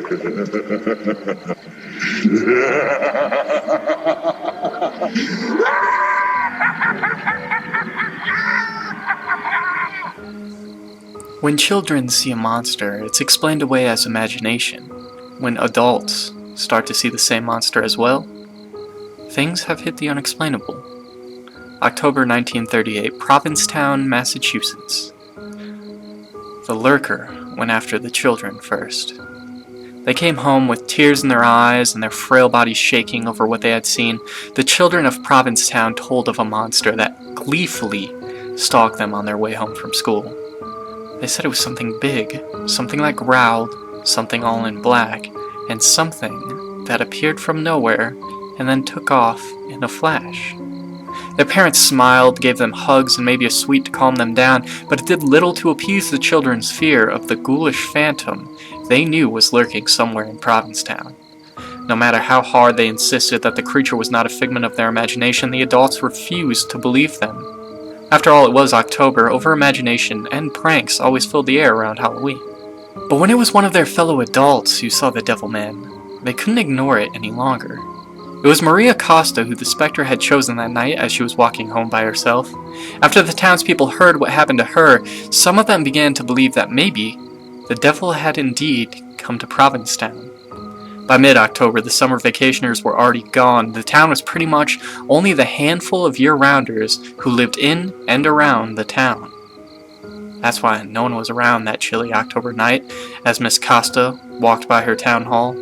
When children see a monster, it's explained away as imagination. When adults start to see the same monster as well, things have hit the unexplainable. October 1938, Provincetown, Massachusetts. The lurker went after the children first. They came home with tears in their eyes and their frail bodies shaking over what they had seen. The children of Provincetown told of a monster that gleefully stalked them on their way home from school. They said it was something big, something that growled, something all in black, and something that appeared from nowhere and then took off in a flash. Their parents smiled, gave them hugs, and maybe a sweet to calm them down, but it did little to appease the children's fear of the ghoulish phantom they knew was lurking somewhere in Provincetown. No matter how hard they insisted that the creature was not a figment of their imagination, the adults refused to believe them. After all, it was October. Over-imagination and pranks always filled the air around Halloween. But when it was one of their fellow adults who saw the Devil Man, they couldn't ignore it any longer. It was Maria Costa who the specter had chosen that night as she was walking home by herself. After the townspeople heard what happened to her, some of them began to believe that maybe the devil had indeed come to Provincetown. By mid-October, the summer vacationers were already gone. The town was pretty much only the handful of year-rounders who lived in and around the town. That's why no one was around that chilly October night as Miss Costa walked by her town hall.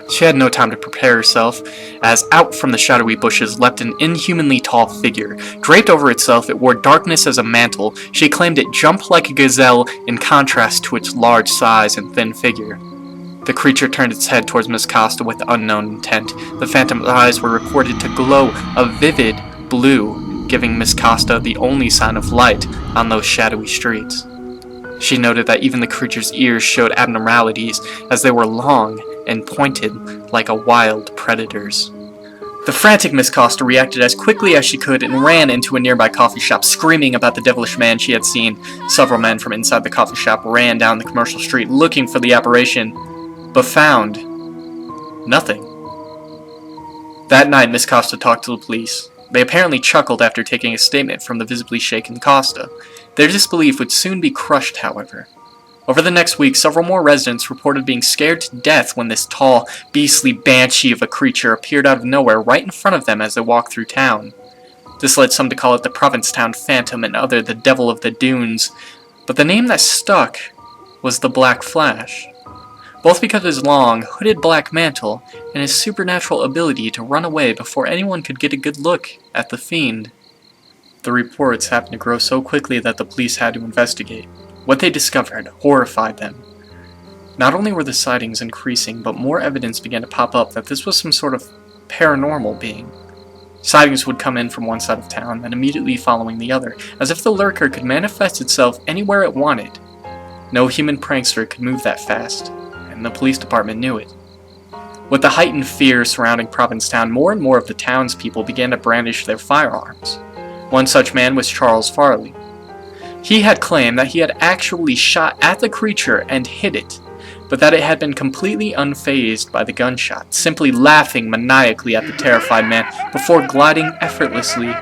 She had no time to prepare herself, as out from the shadowy bushes leapt an inhumanly tall figure. Draped over itself, it wore darkness as a mantle. She claimed it jumped like a gazelle in contrast to its large size and thin figure. The creature turned its head towards Miss Costa with unknown intent. The phantom's eyes were reported to glow a vivid blue, giving Miss Costa the only sign of light on those shadowy streets. She noted that even the creature's ears showed abnormalities, as they were long and pointed like a wild predator's. The frantic Miss Costa reacted as quickly as she could and ran into a nearby coffee shop, screaming about the devilish man she had seen. Several men from inside the coffee shop ran down the commercial street looking for the apparition, but found nothing. That night, Miss Costa talked to the police. They apparently chuckled after taking a statement from the visibly shaken Costa. Their disbelief would soon be crushed, however. Over the next week, several more residents reported being scared to death when this tall, beastly banshee of a creature appeared out of nowhere right in front of them as they walked through town. This led some to call it the Provincetown Phantom and other the Devil of the Dunes, but the name that stuck was the Black Flash. Both because of his long, hooded black mantle and his supernatural ability to run away before anyone could get a good look at the fiend. The reports happened to grow so quickly that the police had to investigate. What they discovered horrified them. Not only were the sightings increasing, but more evidence began to pop up that this was some sort of paranormal being. Sightings would come in from one side of town, then immediately following the other, as if the lurker could manifest itself anywhere it wanted. No human prankster could move that fast, and the police department knew it. With the heightened fear surrounding Provincetown, more and more of the townspeople began to brandish their firearms. One such man was Charles Farley. He had claimed that he had actually shot at the creature and hit it, but that it had been completely unfazed by the gunshot, simply laughing maniacally at the terrified man before gliding effortlessly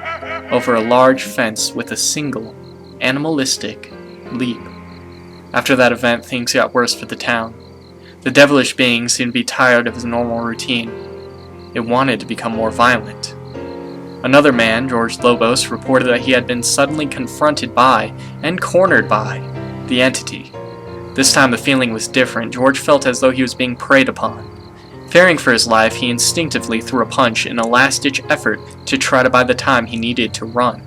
over a large fence with a single, animalistic leap. After that event, things got worse for the town. The devilish being seemed to be tired of his normal routine. It wanted to become more violent. Another man, George Lobos, reported that he had been suddenly confronted by and cornered by the entity. This time the feeling was different. George felt as though he was being preyed upon. Fearing for his life, he instinctively threw a punch in a last-ditch effort to try to buy the time he needed to run.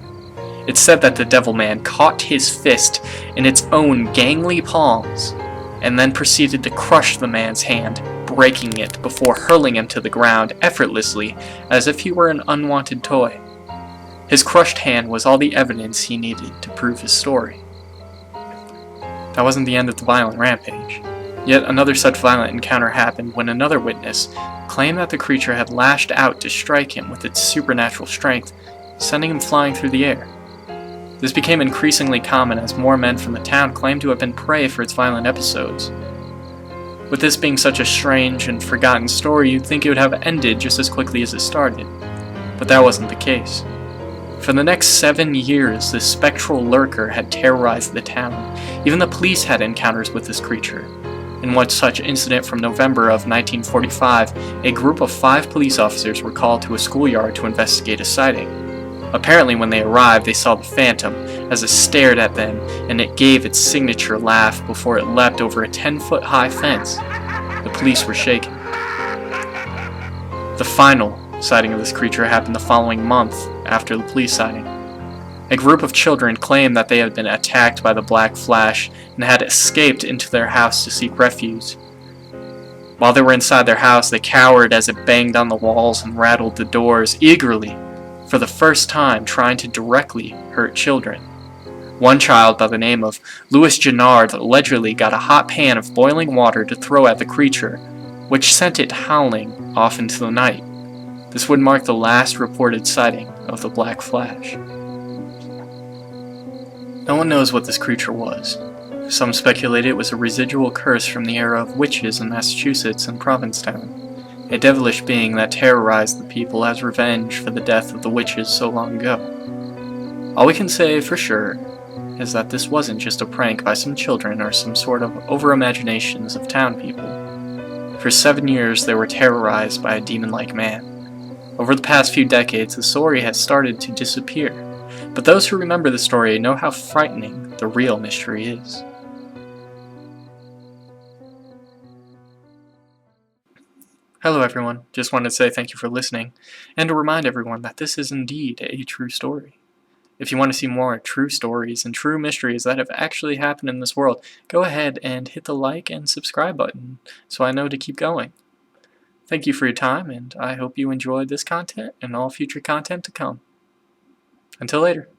It's said that the devil man caught his fist in its own gangly palms and then proceeded to crush the man's hand, breaking it before hurling him to the ground effortlessly as if he were an unwanted toy. His crushed hand was all the evidence he needed to prove his story. That wasn't the end of the violent rampage. Yet another such violent encounter happened when another witness claimed that the creature had lashed out to strike him with its supernatural strength, sending him flying through the air. This became increasingly common as more men from the town claimed to have been prey for its violent episodes. With this being such a strange and forgotten story, you'd think it would have ended just as quickly as it started. But that wasn't the case. For the next 7 years, this spectral lurker had terrorized the town. Even the police had encounters with this creature. In one such incident from November of 1945, a group of 5 police officers were called to a schoolyard to investigate a sighting. Apparently when they arrived, they saw the phantom as it stared at them, and it gave its signature laugh before it leapt over a 10-foot high fence. The police were shaken. The final sighting of this creature happened the following month after the police sighting. A group of children claimed that they had been attacked by the Black Flash and had escaped into their house to seek refuge. While they were inside their house, they cowered as it banged on the walls and rattled the doors, eagerly, for the first time trying to directly hurt children. One child by the name of Louis Gennard allegedly got a hot pan of boiling water to throw at the creature, which sent it howling off into the night. This would mark the last reported sighting of the Black Flash. No one knows what this creature was. Some speculate it was a residual curse from the era of witches in Massachusetts and Provincetown, a devilish being that terrorized the people as revenge for the death of the witches so long ago. All we can say for sure is that this wasn't just a prank by some children or some sort of over-imaginations of town people. For 7 years they were terrorized by a demon-like man. Over the past few decades, the story has started to disappear, but those who remember the story know how frightening the real mystery is. Hello everyone, just wanted to say thank you for listening, and to remind everyone that this is indeed a true story. If you want to see more true stories and true mysteries that have actually happened in this world, go ahead and hit the like and subscribe button so I know to keep going. Thank you for your time, and I hope you enjoyed this content and all future content to come. Until later.